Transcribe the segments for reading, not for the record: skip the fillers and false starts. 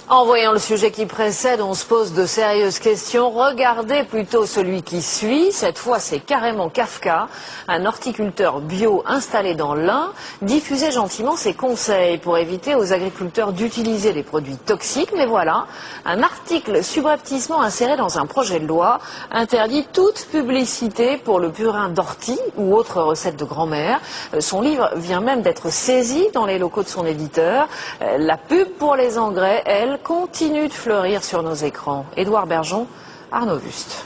En voyant le sujet qui précède, on se pose de sérieuses questions. Regardez plutôt celui qui suit. Cette fois, c'est carrément Kafka, un horticulteur bio installé dans l'Ain, diffusait gentiment ses conseils pour éviter aux agriculteurs d'utiliser des produits toxiques. Mais voilà, un article subrepticement inséré dans un projet de loi interdit toute publicité pour le purin d'ortie ou autre recette de grand-mère. Son livre vient même d'être saisi dans les locaux de son éditeur. La pub pour les engrais, elle, continue de fleurir sur nos écrans. Édouard Bergeon, Arnaud Wüst.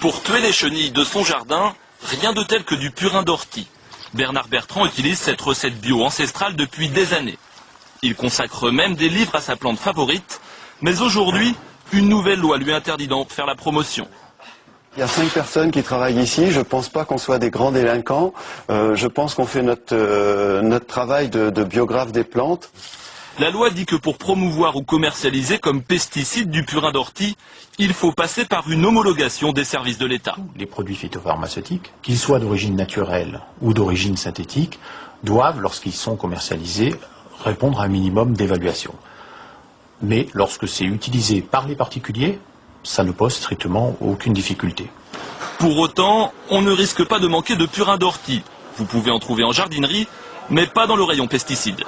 Pour tuer les chenilles de son jardin, rien de tel que du purin d'ortie. Bernard Bertrand utilise cette recette bio ancestrale depuis des années. Il consacre même des livres à sa plante favorite, mais aujourd'hui, une nouvelle loi lui interdit d'en faire la promotion. Il y a 5 personnes qui travaillent ici, je ne pense pas qu'on soit des grands délinquants, je pense qu'on fait notre travail de biographe des plantes. La loi dit que pour promouvoir ou commercialiser comme pesticide du purin d'ortie, il faut passer par une homologation des services de l'État. Les produits phytopharmaceutiques, qu'ils soient d'origine naturelle ou d'origine synthétique, doivent, lorsqu'ils sont commercialisés, répondre à un minimum d'évaluation. Mais lorsque c'est utilisé par les particuliers, ça ne pose strictement aucune difficulté. Pour autant, on ne risque pas de manquer de purin d'ortie. Vous pouvez en trouver en jardinerie, mais pas dans le rayon pesticides.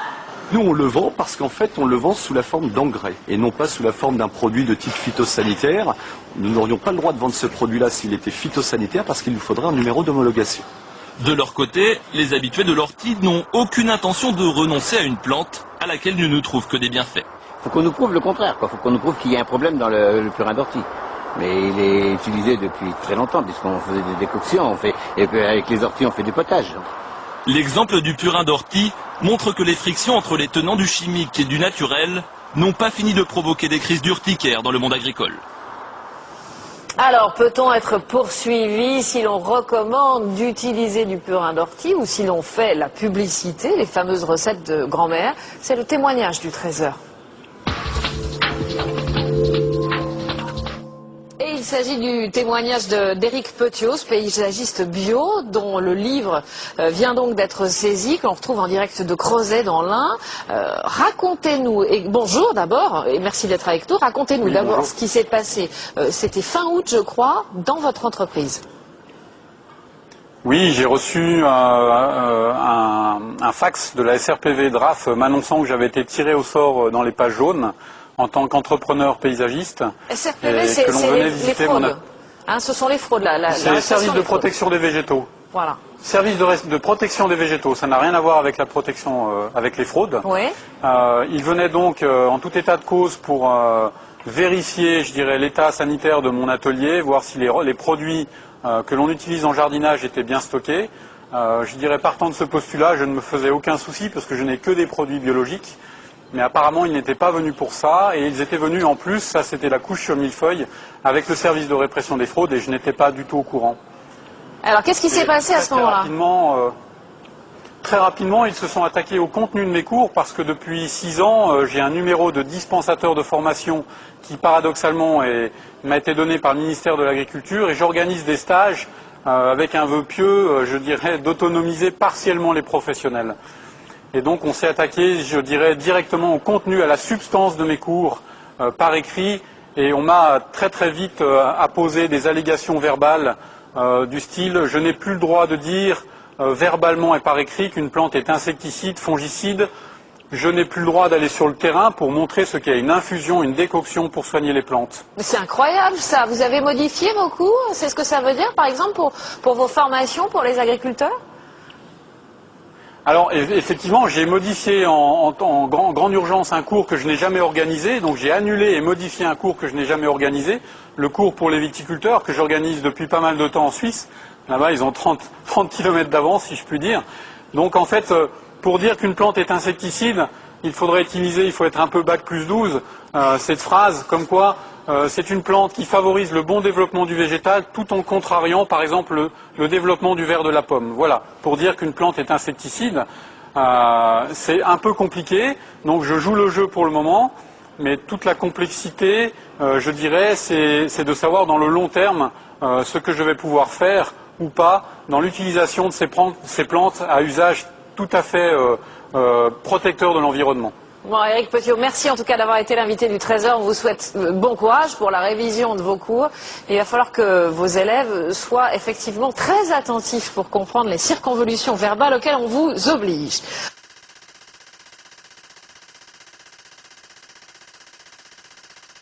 Nous, on le vend parce qu'en fait, on le vend sous la forme d'engrais et non pas sous la forme d'un produit de type phytosanitaire. Nous n'aurions pas le droit de vendre ce produit-là s'il était phytosanitaire parce qu'il nous faudrait un numéro d'homologation. De leur côté, les habitués de l'ortie n'ont aucune intention de renoncer à une plante à laquelle ils ne trouvent que des bienfaits. Il faut qu'on nous prouve le contraire, quoi. Il faut qu'on nous prouve qu'il y a un problème dans le purin d'ortie. Mais il est utilisé depuis très longtemps, puisqu'on faisait des décoctions, et puis avec les orties, on fait du potage. L'exemple du purin d'ortie montre que les frictions entre les tenants du chimique et du naturel n'ont pas fini de provoquer des crises d'urticaire dans le monde agricole. Alors, peut-on être poursuivi si l'on recommande d'utiliser du purin d'ortie ou si l'on fait la publicité, les fameuses recettes de grand-mère? C'est le témoignage du Trésor. Il s'agit du témoignage d'Éric Petios, paysagiste bio, dont le livre vient donc d'être saisi, que l'on retrouve en direct de Crozet dans l'Ain. Racontez-nous, et bonjour d'abord, et merci d'être avec nous, racontez-nous d'abord ce qui s'est passé. C'était fin août, je crois, dans votre entreprise. Oui, j'ai reçu un fax de la SRPV DRAF m'annonçant que j'avais été tiré au sort dans les pages jaunes en tant qu'entrepreneur paysagiste. SRPV, c'est les fraudes. Hein, ce sont les fraudes. C'est le service de protection des végétaux. Voilà. Service de protection des végétaux. Ça n'a rien à voir avec la protection, avec les fraudes. Oui. Il venait donc en tout état de cause pour vérifier, je dirais, l'état sanitaire de mon atelier, voir si les produits que l'on utilise en jardinage étaient bien stockés. Je dirais, partant de ce postulat, je ne me faisais aucun souci parce que je n'ai que des produits biologiques. Mais apparemment, ils n'étaient pas venus pour ça, et ils étaient venus en plus, ça c'était la couche sur millefeuille, avec le service de répression des fraudes, et je n'étais pas du tout au courant. Alors, qu'est-ce qui s'est passé à ce moment-là? Très rapidement, ils se sont attaqués au contenu de mes cours, parce que depuis 6 ans, j'ai un numéro de dispensateur de formation qui, paradoxalement, m'a été donné par le ministère de l'Agriculture, et j'organise des stages avec un vœu pieux, je dirais, d'autonomiser partiellement les professionnels. Et donc on s'est attaqué, je dirais, directement au contenu, à la substance de mes cours par écrit. Et on m'a très très vite apposé des allégations verbales du style « je n'ai plus le droit de dire verbalement et par écrit qu'une plante est insecticide, fongicide. Je n'ai plus le droit d'aller sur le terrain pour montrer ce qu'est une infusion, une décoction pour soigner les plantes. » Mais c'est incroyable ça. Vous avez modifié vos cours? C'est ce que ça veut dire, par exemple, pour vos formations pour les agriculteurs? Alors effectivement, j'ai modifié en grande urgence un cours que je n'ai jamais organisé, donc j'ai annulé et modifié un cours que je n'ai jamais organisé, le cours pour les viticulteurs que j'organise depuis pas mal de temps en Suisse. Là-bas, ils ont 30 km d'avance, si je puis dire. Donc en fait, pour dire qu'une plante est insecticide, il faut être un peu bac plus 12, cette phrase comme quoi c'est une plante qui favorise le bon développement du végétal tout en contrariant par exemple le développement du ver de la pomme. Voilà, pour dire qu'une plante est insecticide, c'est un peu compliqué, donc je joue le jeu pour le moment, mais toute la complexité, je dirais, c'est de savoir dans le long terme ce que je vais pouvoir faire ou pas dans l'utilisation de ces plantes à usage tout à fait protecteur de l'environnement. Bon, Éric Petiot, merci en tout cas d'avoir été l'invité du Trésor. On vous souhaite bon courage pour la révision de vos cours. Il va falloir que vos élèves soient effectivement très attentifs pour comprendre les circonvolutions verbales auxquelles on vous oblige.